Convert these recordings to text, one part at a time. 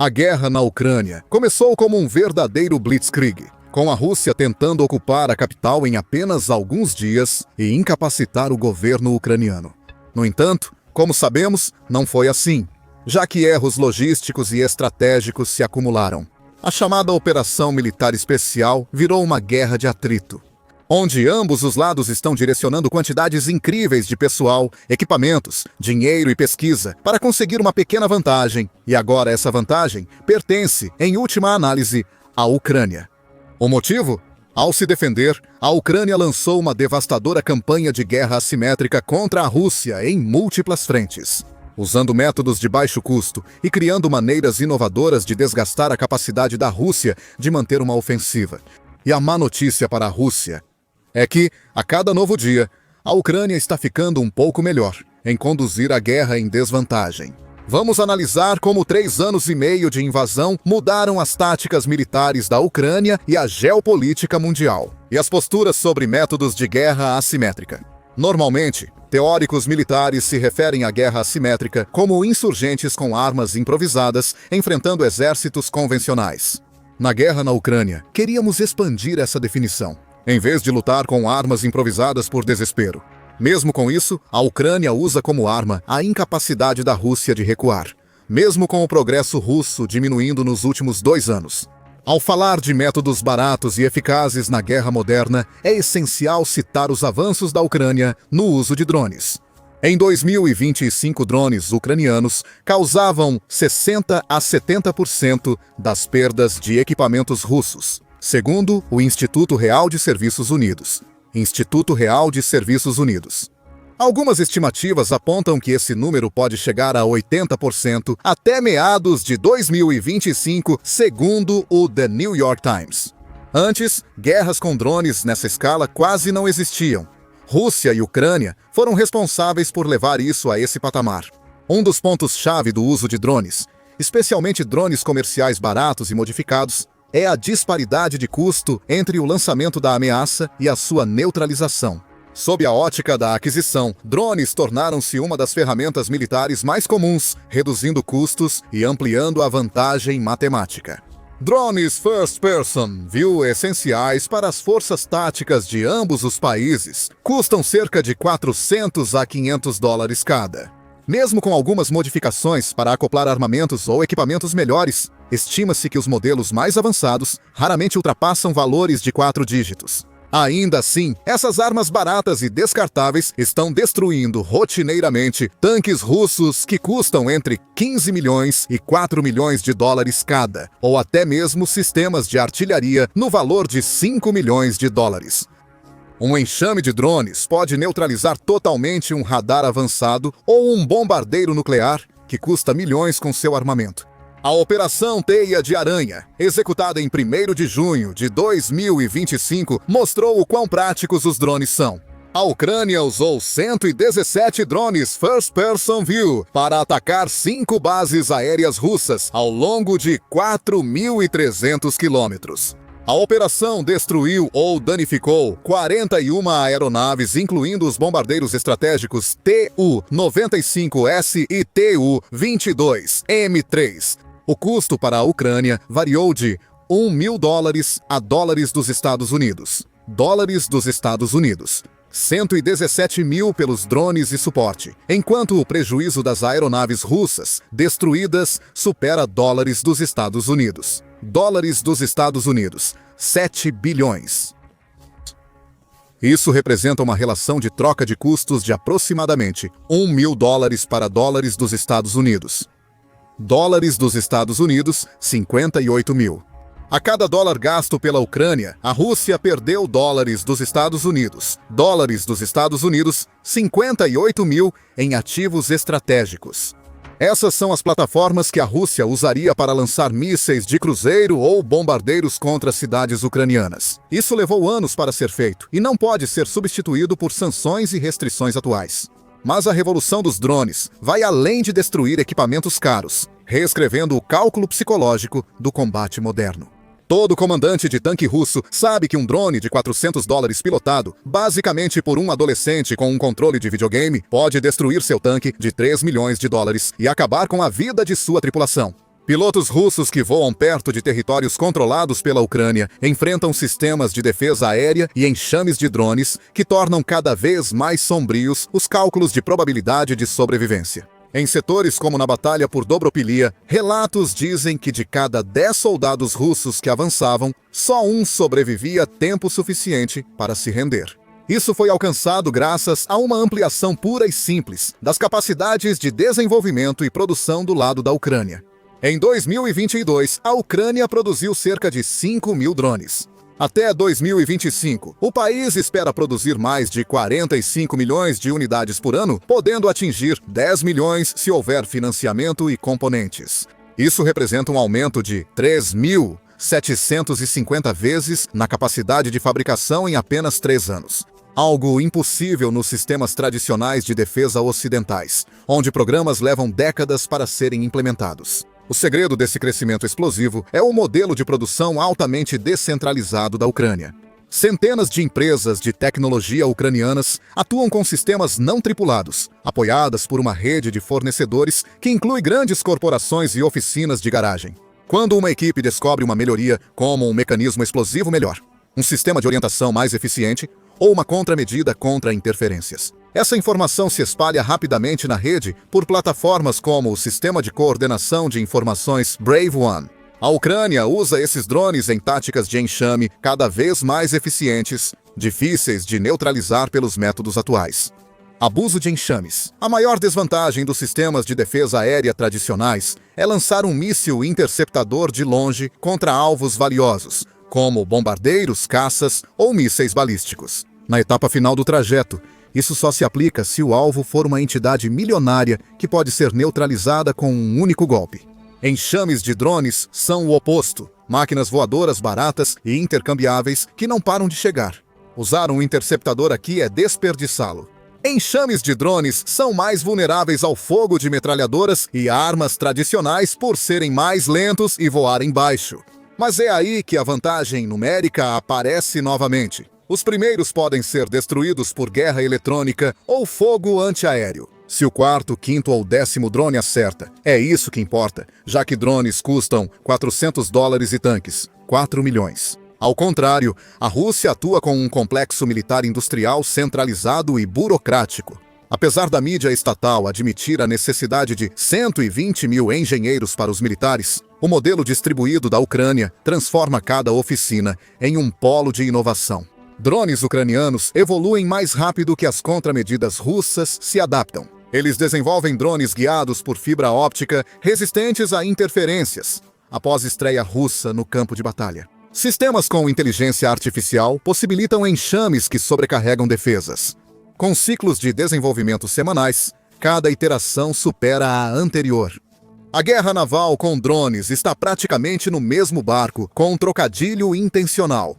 A guerra na Ucrânia começou como um verdadeiro blitzkrieg, com a Rússia tentando ocupar a capital em apenas alguns dias e incapacitar o governo ucraniano. No entanto, como sabemos, não foi assim, já que erros logísticos e estratégicos se acumularam. A chamada Operação Militar Especial virou uma guerra de atrito, onde ambos os lados estão direcionando quantidades incríveis de pessoal, equipamentos, dinheiro e pesquisa para conseguir uma pequena vantagem, e agora essa vantagem pertence, em última análise, à Ucrânia. O motivo? Ao se defender, a Ucrânia lançou uma devastadora campanha de guerra assimétrica contra a Rússia em múltiplas frentes, usando métodos de baixo custo e criando maneiras inovadoras de desgastar a capacidade da Rússia de manter uma ofensiva. E a má notícia para a Rússia é que, a cada novo dia, a Ucrânia está ficando um pouco melhor em conduzir a guerra em desvantagem. Vamos analisar como 3 anos e meio de invasão mudaram as táticas militares da Ucrânia e a geopolítica mundial, e as posturas sobre métodos de guerra assimétrica. Normalmente, teóricos militares se referem à guerra assimétrica como insurgentes com armas improvisadas enfrentando exércitos convencionais. Na guerra na Ucrânia, queríamos expandir essa definição, em vez de lutar com armas improvisadas por desespero. Mesmo com isso, a Ucrânia usa como arma a incapacidade da Rússia de recuar, mesmo com o progresso russo diminuindo nos últimos 2 anos. Ao falar de métodos baratos e eficazes na guerra moderna, é essencial citar os avanços da Ucrânia no uso de drones. Em 2025, drones ucranianos causavam 60 a 70% das perdas de equipamentos russos, segundo o Instituto Real de Serviços Unidos. Instituto Real de Serviços Unidos. Algumas estimativas apontam que esse número pode chegar a 80% até meados de 2025, segundo o The New York Times. Antes, guerras com drones nessa escala quase não existiam. Rússia e Ucrânia foram responsáveis por levar isso a esse patamar. Um dos pontos-chave do uso de drones, especialmente drones comerciais baratos e modificados, é a disparidade de custo entre o lançamento da ameaça e a sua neutralização. Sob a ótica da aquisição, drones tornaram-se uma das ferramentas militares mais comuns, reduzindo custos e ampliando a vantagem matemática. Drones First Person View essenciais para as forças táticas de ambos os países custam cerca de $400 a $500 cada. Mesmo com algumas modificações para acoplar armamentos ou equipamentos melhores, estima-se que os modelos mais avançados raramente ultrapassam valores de 4 dígitos. Ainda assim, essas armas baratas e descartáveis estão destruindo rotineiramente tanques russos que custam entre 15 milhões e 4 milhões de dólares cada, ou até mesmo sistemas de artilharia no valor de 5 milhões de dólares. Um enxame de drones pode neutralizar totalmente um radar avançado ou um bombardeiro nuclear que custa milhões com seu armamento. A Operação Teia de Aranha, executada em 1º de junho de 2025, mostrou o quão práticos os drones são. A Ucrânia usou 117 drones First Person View para atacar 5 bases aéreas russas ao longo de 4.300 quilômetros. A operação destruiu ou danificou 41 aeronaves, incluindo os bombardeiros estratégicos Tu-95S e Tu-22M3. O custo para a Ucrânia variou de $1.000 a dólares dos Estados Unidos. Dólares dos Estados Unidos. 117 mil pelos drones e suporte, enquanto o prejuízo das aeronaves russas destruídas supera dólares dos Estados Unidos. Dólares dos Estados Unidos, 7 bilhões. Isso representa uma relação de troca de custos de aproximadamente $1.000 para dólares dos Estados Unidos. Dólares dos Estados Unidos, 58 mil. A cada dólar gasto pela Ucrânia, a Rússia perdeu dólares dos Estados Unidos. Dólares dos Estados Unidos, 58 mil em ativos estratégicos. Essas são as plataformas que a Rússia usaria para lançar mísseis de cruzeiro ou bombardeiros contra cidades ucranianas. Isso levou anos para ser feito e não pode ser substituído por sanções e restrições atuais. Mas a revolução dos drones vai além de destruir equipamentos caros, reescrevendo o cálculo psicológico do combate moderno. Todo comandante de tanque russo sabe que um drone de $400 pilotado, basicamente por um adolescente com um controle de videogame, pode destruir seu tanque de $3 milhões e acabar com a vida de sua tripulação. Pilotos russos que voam perto de territórios controlados pela Ucrânia enfrentam sistemas de defesa aérea e enxames de drones que tornam cada vez mais sombrios os cálculos de probabilidade de sobrevivência. Em setores como na Batalha por Dobropilia, relatos dizem que de cada 10 soldados russos que avançavam, só um sobrevivia tempo suficiente para se render. Isso foi alcançado graças a uma ampliação pura e simples das capacidades de desenvolvimento e produção do lado da Ucrânia. Em 2022, a Ucrânia produziu cerca de 5.000 drones. Até 2025, o país espera produzir mais de 45 milhões de unidades por ano, podendo atingir 10 milhões se houver financiamento e componentes. Isso representa um aumento de 3.750 vezes na capacidade de fabricação em apenas 3 anos. Algo impossível nos sistemas tradicionais de defesa ocidentais, onde programas levam décadas para serem implementados. O segredo desse crescimento explosivo é o modelo de produção altamente descentralizado da Ucrânia. Centenas de empresas de tecnologia ucranianas atuam com sistemas não tripulados, apoiadas por uma rede de fornecedores que inclui grandes corporações e oficinas de garagem. Quando uma equipe descobre uma melhoria, como um mecanismo explosivo melhor, um sistema de orientação mais eficiente ou uma contramedida contra interferências, essa informação se espalha rapidamente na rede por plataformas como o Sistema de Coordenação de Informações Brave One. A Ucrânia usa esses drones em táticas de enxame cada vez mais eficientes, difíceis de neutralizar pelos métodos atuais. Abuso de enxames. A maior desvantagem dos sistemas de defesa aérea tradicionais é lançar um míssil interceptador de longe contra alvos valiosos, como bombardeiros, caças ou mísseis balísticos. Na etapa final do trajeto, isso só se aplica se o alvo for uma entidade milionária que pode ser neutralizada com um único golpe. Enxames de drones são o oposto, máquinas voadoras baratas e intercambiáveis que não param de chegar. Usar um interceptador aqui é desperdiçá-lo. Enxames de drones são mais vulneráveis ao fogo de metralhadoras e armas tradicionais por serem mais lentos e voarem baixo. Mas é aí que a vantagem numérica aparece novamente. Os primeiros podem ser destruídos por guerra eletrônica ou fogo antiaéreo. Se o quarto, quinto ou 10º drone acerta, é isso que importa, já que drones custam $400 e tanques, 4 milhões. Ao contrário, a Rússia atua com um complexo militar industrial centralizado e burocrático. Apesar da mídia estatal admitir a necessidade de 120 mil engenheiros para os militares, o modelo distribuído da Ucrânia transforma cada oficina em um polo de inovação. Drones ucranianos evoluem mais rápido que as contramedidas russas se adaptam. Eles desenvolvem drones guiados por fibra óptica resistentes a interferências, após estreia russa no campo de batalha. Sistemas com inteligência artificial possibilitam enxames que sobrecarregam defesas. Com ciclos de desenvolvimento semanais, cada iteração supera a anterior. A guerra naval com drones está praticamente no mesmo barco, com um trocadilho intencional.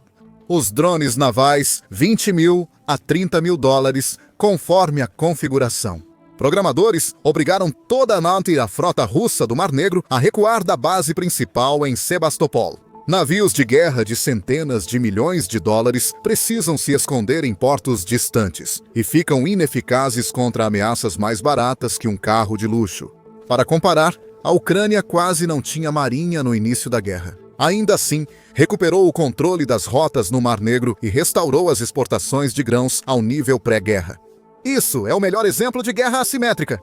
Os drones navais, 20 mil a 30 mil dólares, conforme a configuração. Programadores obrigaram toda a NATO e a frota russa do Mar Negro a recuar da base principal em Sebastopol. Navios de guerra de centenas de milhões de dólares precisam se esconder em portos distantes e ficam ineficazes contra ameaças mais baratas que um carro de luxo. Para comparar, a Ucrânia quase não tinha marinha no início da guerra. Ainda assim, recuperou o controle das rotas no Mar Negro e restaurou as exportações de grãos ao nível pré-guerra. Isso é o melhor exemplo de guerra assimétrica.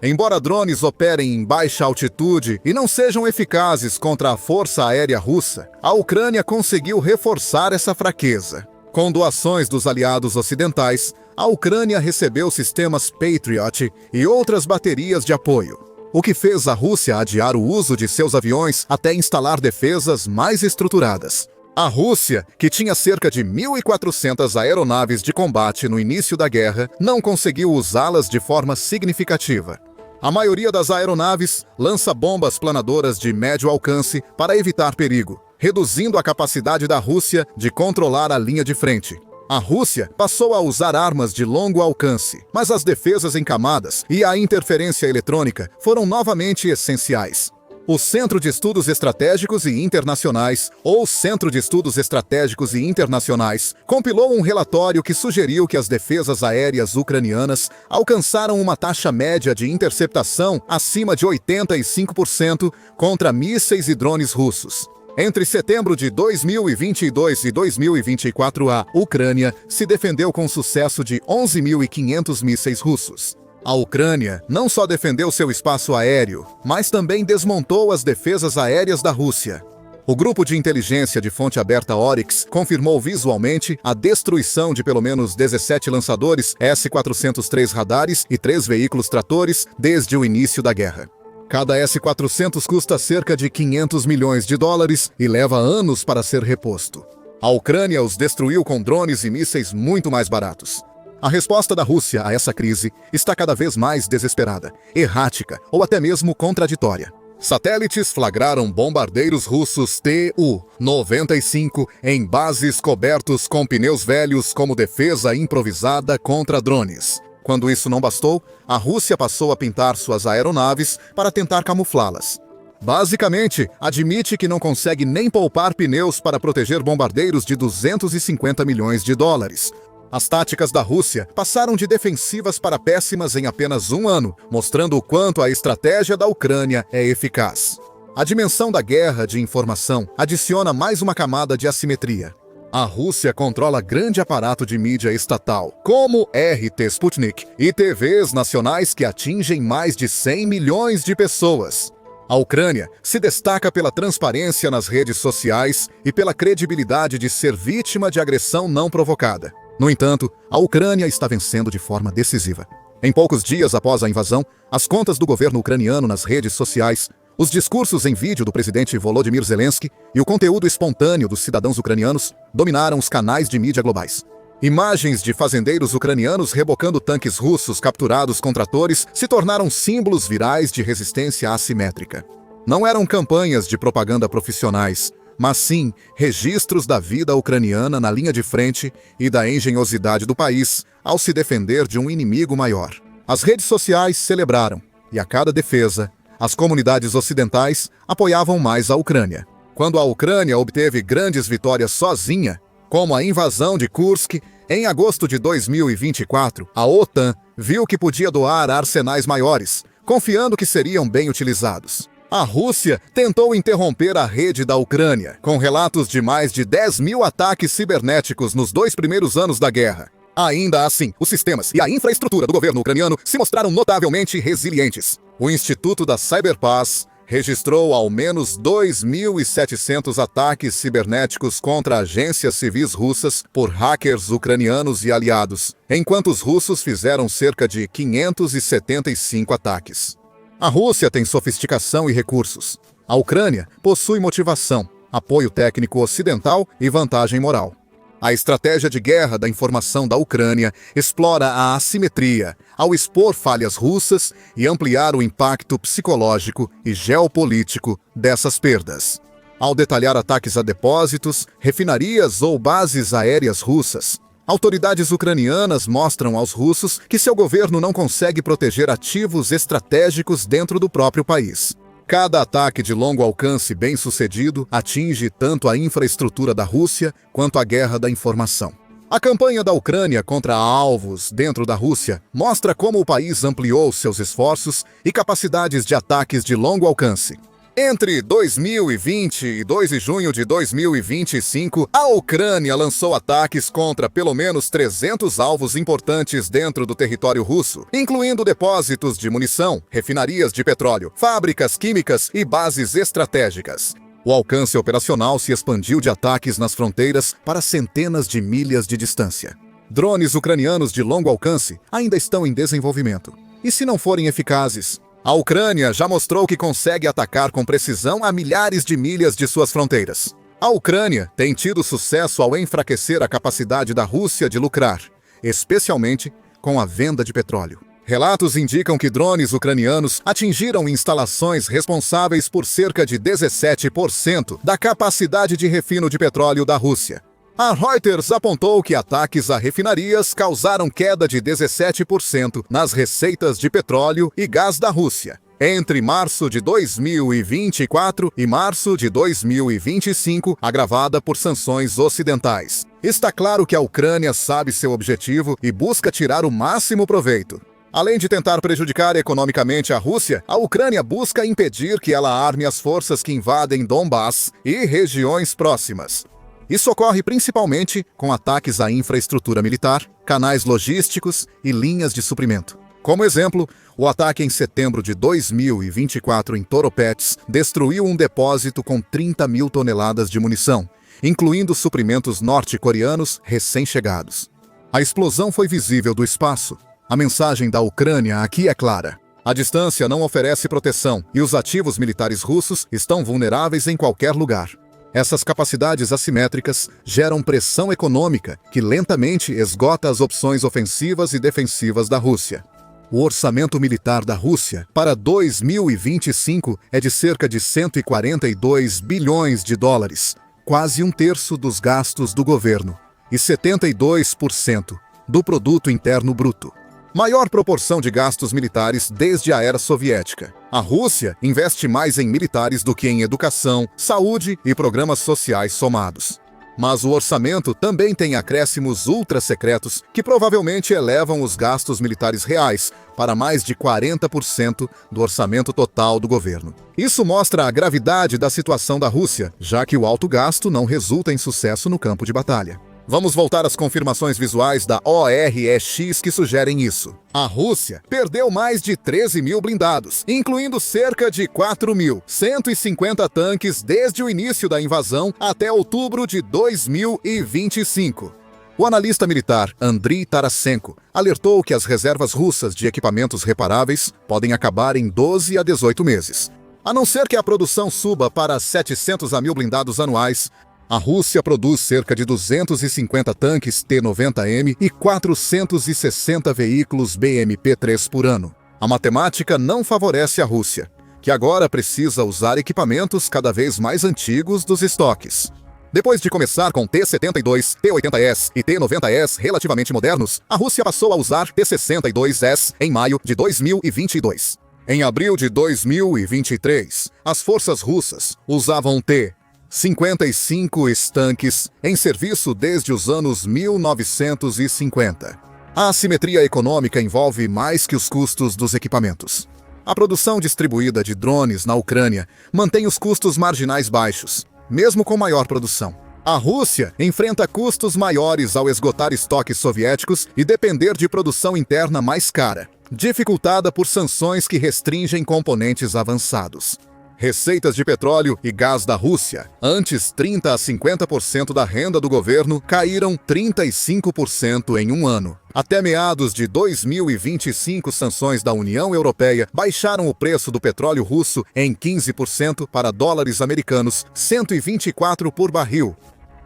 Embora drones operem em baixa altitude e não sejam eficazes contra a força aérea russa, a Ucrânia conseguiu reforçar essa fraqueza. Com doações dos aliados ocidentais, a Ucrânia recebeu sistemas Patriot e outras baterias de apoio, o que fez a Rússia adiar o uso de seus aviões até instalar defesas mais estruturadas. A Rússia, que tinha cerca de 1.400 aeronaves de combate no início da guerra, não conseguiu usá-las de forma significativa. A maioria das aeronaves lança bombas planadoras de médio alcance para evitar perigo, reduzindo a capacidade da Rússia de controlar a linha de frente. A Rússia passou a usar armas de longo alcance, mas as defesas em camadas e a interferência eletrônica foram novamente essenciais. O Centro de Estudos Estratégicos e Internacionais, ou Centro de Estudos Estratégicos e Internacionais, compilou um relatório que sugeriu que as defesas aéreas ucranianas alcançaram uma taxa média de interceptação acima de 85% contra mísseis e drones russos. Entre setembro de 2022 e 2024, a Ucrânia se defendeu com sucesso de 11.500 mísseis russos. A Ucrânia não só defendeu seu espaço aéreo, mas também desmontou as defesas aéreas da Rússia. O grupo de inteligência de fonte aberta Oryx confirmou visualmente a destruição de pelo menos 17 lançadores S-403 radares e 3 veículos tratores desde o início da guerra. Cada S-400 custa cerca de 500 milhões de dólares e leva anos para ser reposto. A Ucrânia os destruiu com drones e mísseis muito mais baratos. A resposta da Rússia a essa crise está cada vez mais desesperada, errática ou até mesmo contraditória. Satélites flagraram bombardeiros russos Tu-95 em bases cobertos com pneus velhos como defesa improvisada contra drones. Quando isso não bastou, a Rússia passou a pintar suas aeronaves para tentar camuflá-las. Basicamente, admite que não consegue nem poupar pneus para proteger bombardeiros de 250 milhões de dólares. As táticas da Rússia passaram de defensivas para péssimas em apenas um ano, mostrando o quanto a estratégia da Ucrânia é eficaz. A dimensão da guerra de informação adiciona mais uma camada de assimetria. A Rússia controla grande aparato de mídia estatal, como RT Sputnik e TVs nacionais que atingem mais de 100 milhões de pessoas. A Ucrânia se destaca pela transparência nas redes sociais e pela credibilidade de ser vítima de agressão não provocada. No entanto, a Ucrânia está vencendo de forma decisiva. Em poucos dias após a invasão, as contas do governo ucraniano nas redes sociais, os discursos em vídeo do presidente Volodymyr Zelensky e o conteúdo espontâneo dos cidadãos ucranianos dominaram os canais de mídia globais. Imagens de fazendeiros ucranianos rebocando tanques russos capturados com tratores se tornaram símbolos virais de resistência assimétrica. Não eram campanhas de propaganda profissionais, mas sim registros da vida ucraniana na linha de frente e da engenhosidade do país ao se defender de um inimigo maior. As redes sociais celebraram, e a cada defesa, as comunidades ocidentais apoiavam mais a Ucrânia. Quando a Ucrânia obteve grandes vitórias sozinha, como a invasão de Kursk, em agosto de 2024, a OTAN viu que podia doar arsenais maiores, confiando que seriam bem utilizados. A Rússia tentou interromper a rede da Ucrânia, com relatos de mais de 10 mil ataques cibernéticos nos 2 primeiros anos da guerra. Ainda assim, os sistemas e a infraestrutura do governo ucraniano se mostraram notavelmente resilientes. O Instituto da Cyberpaz registrou ao menos 2.700 ataques cibernéticos contra agências civis russas por hackers ucranianos e aliados, enquanto os russos fizeram cerca de 575 ataques. A Rússia tem sofisticação e recursos. A Ucrânia possui motivação, apoio técnico ocidental e vantagem moral. A estratégia de guerra da informação da Ucrânia explora a assimetria ao expor falhas russas e ampliar o impacto psicológico e geopolítico dessas perdas. Ao detalhar ataques a depósitos, refinarias ou bases aéreas russas, autoridades ucranianas mostram aos russos que seu governo não consegue proteger ativos estratégicos dentro do próprio país. Cada ataque de longo alcance bem-sucedido atinge tanto a infraestrutura da Rússia quanto a guerra da informação. A campanha da Ucrânia contra alvos dentro da Rússia mostra como o país ampliou seus esforços e capacidades de ataques de longo alcance. Entre 2020 e 2 de junho de 2025, a Ucrânia lançou ataques contra pelo menos 300 alvos importantes dentro do território russo, incluindo depósitos de munição, refinarias de petróleo, fábricas químicas e bases estratégicas. O alcance operacional se expandiu de ataques nas fronteiras para centenas de milhas de distância. Drones ucranianos de longo alcance ainda estão em desenvolvimento. E se não forem eficazes? A Ucrânia já mostrou que consegue atacar com precisão a milhares de milhas de suas fronteiras. A Ucrânia tem tido sucesso ao enfraquecer a capacidade da Rússia de lucrar, especialmente com a venda de petróleo. Relatos indicam que drones ucranianos atingiram instalações responsáveis por cerca de 17% da capacidade de refino de petróleo da Rússia. A Reuters apontou que ataques a refinarias causaram queda de 17% nas receitas de petróleo e gás da Rússia. Entre março de 2024 e março de 2025, agravada por sanções ocidentais. Está claro que a Ucrânia sabe seu objetivo e busca tirar o máximo proveito. Além de tentar prejudicar economicamente a Rússia, a Ucrânia busca impedir que ela arme as forças que invadem Donbass e regiões próximas. Isso ocorre principalmente com ataques à infraestrutura militar, canais logísticos e linhas de suprimento. Como exemplo, o ataque em setembro de 2024 em Toropets destruiu um depósito com 30 mil toneladas de munição, incluindo suprimentos norte-coreanos recém-chegados. A explosão foi visível do espaço. A mensagem da Ucrânia aqui é clara. A distância não oferece proteção e os ativos militares russos estão vulneráveis em qualquer lugar. Essas capacidades assimétricas geram pressão econômica que lentamente esgota as opções ofensivas e defensivas da Rússia. O orçamento militar da Rússia para 2025 é de cerca de 142 bilhões de dólares, quase um terço dos gastos do governo, e 72% do produto interno bruto. Maior proporção de gastos militares desde a era soviética. A Rússia investe mais em militares do que em educação, saúde e programas sociais somados. Mas o orçamento também tem acréscimos ultra-secretos que provavelmente elevam os gastos militares reais para mais de 40% do orçamento total do governo. Isso mostra a gravidade da situação da Rússia, já que o alto gasto não resulta em sucesso no campo de batalha. Vamos voltar às confirmações visuais da OREX que sugerem isso. A Rússia perdeu mais de 13 mil blindados, incluindo cerca de 4.150 tanques desde o início da invasão até outubro de 2025. O analista militar Andriy Tarasenko alertou que as reservas russas de equipamentos reparáveis podem acabar em 12 a 18 meses. A não ser que a produção suba para 700 a 1.000 blindados anuais, a Rússia produz cerca de 250 tanques T-90M e 460 veículos BMP-3 por ano. A matemática não favorece a Rússia, que agora precisa usar equipamentos cada vez mais antigos dos estoques. Depois de começar com T-72, T-80S e T-90S relativamente modernos, a Rússia passou a usar T-62S em maio de 2022. Em abril de 2023, as forças russas usavam T-55 tanques em serviço desde os anos 1950. A assimetria econômica envolve mais que os custos dos equipamentos. A produção distribuída de drones na Ucrânia mantém os custos marginais baixos, mesmo com maior produção. A Rússia enfrenta custos maiores ao esgotar estoques soviéticos e depender de produção interna mais cara, dificultada por sanções que restringem componentes avançados. Receitas de petróleo e gás da Rússia, antes 30 a 50% da renda do governo, caíram 35% em um ano. Até meados de 2025, sanções da União Europeia baixaram o preço do petróleo russo em 15% para dólares americanos, 124 por barril.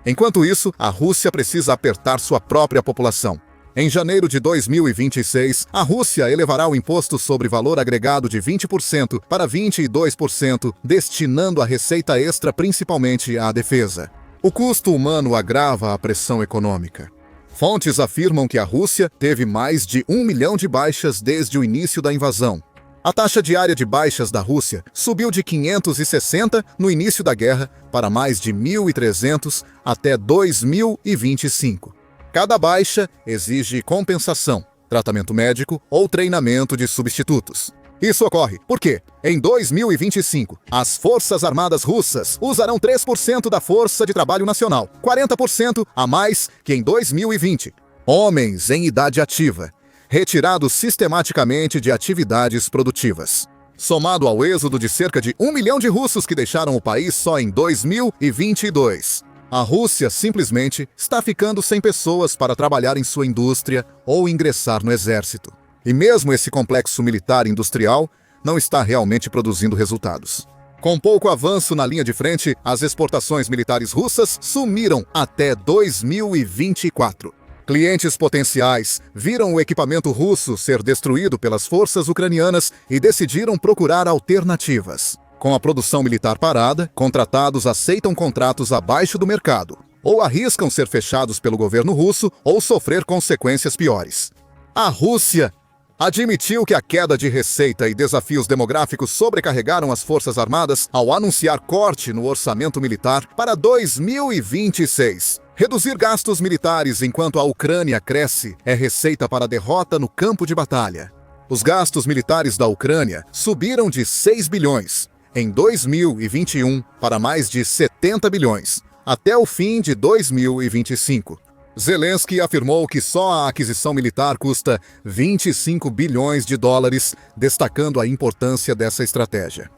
Enquanto isso, a Rússia precisa apertar sua própria população. Em janeiro de 2026, a Rússia elevará o imposto sobre valor agregado de 20% para 22%, destinando a receita extra principalmente à defesa. O custo humano agrava a pressão econômica. Fontes afirmam que a Rússia teve mais de 1 milhão de baixas desde o início da invasão. A taxa diária de baixas da Rússia subiu de 560 no início da guerra para mais de 1.300 até 2025. Cada baixa exige compensação, tratamento médico ou treinamento de substitutos. Isso ocorre porque, em 2025, as Forças Armadas Russas usarão 3% da força de trabalho nacional, 40% a mais que em 2020. Homens em idade ativa, retirados sistematicamente de atividades produtivas. Somado ao êxodo de cerca de 1 milhão de russos que deixaram o país só em 2022. A Rússia simplesmente está ficando sem pessoas para trabalhar em sua indústria ou ingressar no exército. E mesmo esse complexo militar industrial não está realmente produzindo resultados. Com pouco avanço na linha de frente, as exportações militares russas sumiram até 2024. Clientes potenciais viram o equipamento russo ser destruído pelas forças ucranianas e decidiram procurar alternativas. Com a produção militar parada, contratados aceitam contratos abaixo do mercado, ou arriscam ser fechados pelo governo russo ou sofrer consequências piores. A Rússia admitiu que a queda de receita e desafios demográficos sobrecarregaram as Forças Armadas ao anunciar corte no orçamento militar para 2026. Reduzir gastos militares enquanto a Ucrânia cresce é receita para a derrota no campo de batalha. Os gastos militares da Ucrânia subiram de 6 bilhões em 2021 para mais de 70 bilhões até o fim de 2025. Zelensky afirmou que só a aquisição militar custa 25 bilhões de dólares, destacando a importância dessa estratégia.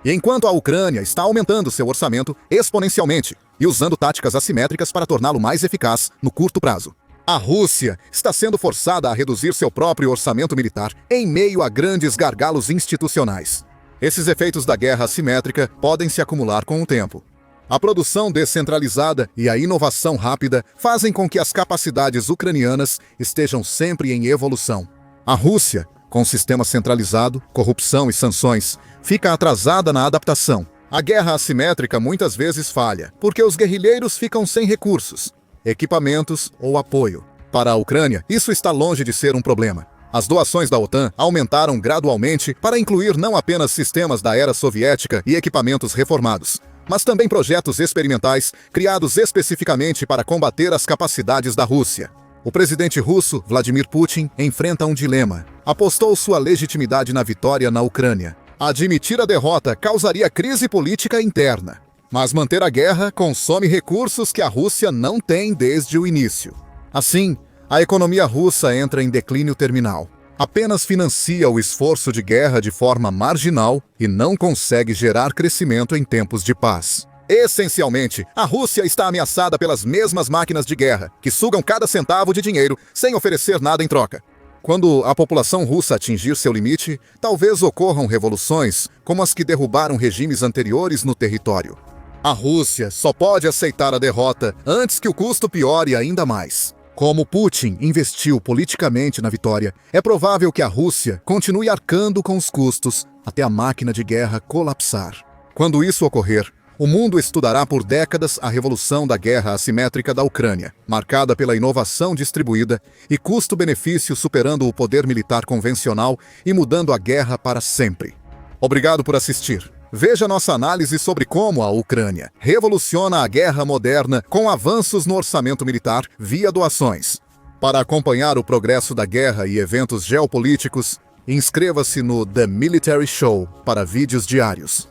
E enquanto a Ucrânia está aumentando seu orçamento exponencialmente e usando táticas assimétricas para torná-lo mais eficaz no curto prazo, a Rússia está sendo forçada a reduzir seu próprio orçamento militar em meio a grandes gargalos institucionais. Esses efeitos da guerra assimétrica podem se acumular com o tempo. A produção descentralizada e a inovação rápida fazem com que as capacidades ucranianas estejam sempre em evolução. A Rússia, com sistema centralizado, corrupção e sanções, fica atrasada na adaptação. A guerra assimétrica muitas vezes falha, porque os guerrilheiros ficam sem recursos, equipamentos ou apoio. Para a Ucrânia, isso está longe de ser um problema. As doações da OTAN aumentaram gradualmente para incluir não apenas sistemas da era soviética e equipamentos reformados, mas também projetos experimentais criados especificamente para combater as capacidades da Rússia. O presidente russo, Vladimir Putin, enfrenta um dilema. Apostou sua legitimidade na vitória na Ucrânia. Admitir a derrota causaria crise política interna, mas manter a guerra consome recursos que a Rússia não tem desde o início. Assim, a economia russa entra em declínio terminal. Apenas financia o esforço de guerra de forma marginal e não consegue gerar crescimento em tempos de paz. Essencialmente, a Rússia está ameaçada pelas mesmas máquinas de guerra, que sugam cada centavo de dinheiro sem oferecer nada em troca. Quando a população russa atingir seu limite, talvez ocorram revoluções, como as que derrubaram regimes anteriores no território. A Rússia só pode aceitar a derrota antes que o custo piore ainda mais. Como Putin investiu politicamente na vitória, é provável que a Rússia continue arcando com os custos até a máquina de guerra colapsar. Quando isso ocorrer, o mundo estudará por décadas a revolução da guerra assimétrica da Ucrânia, marcada pela inovação distribuída e custo-benefício superando o poder militar convencional e mudando a guerra para sempre. Obrigado por assistir. Veja nossa análise sobre como a Ucrânia revoluciona a guerra moderna com avanços no orçamento militar via doações. Para acompanhar o progresso da guerra e eventos geopolíticos, inscreva-se no The Military Show para vídeos diários.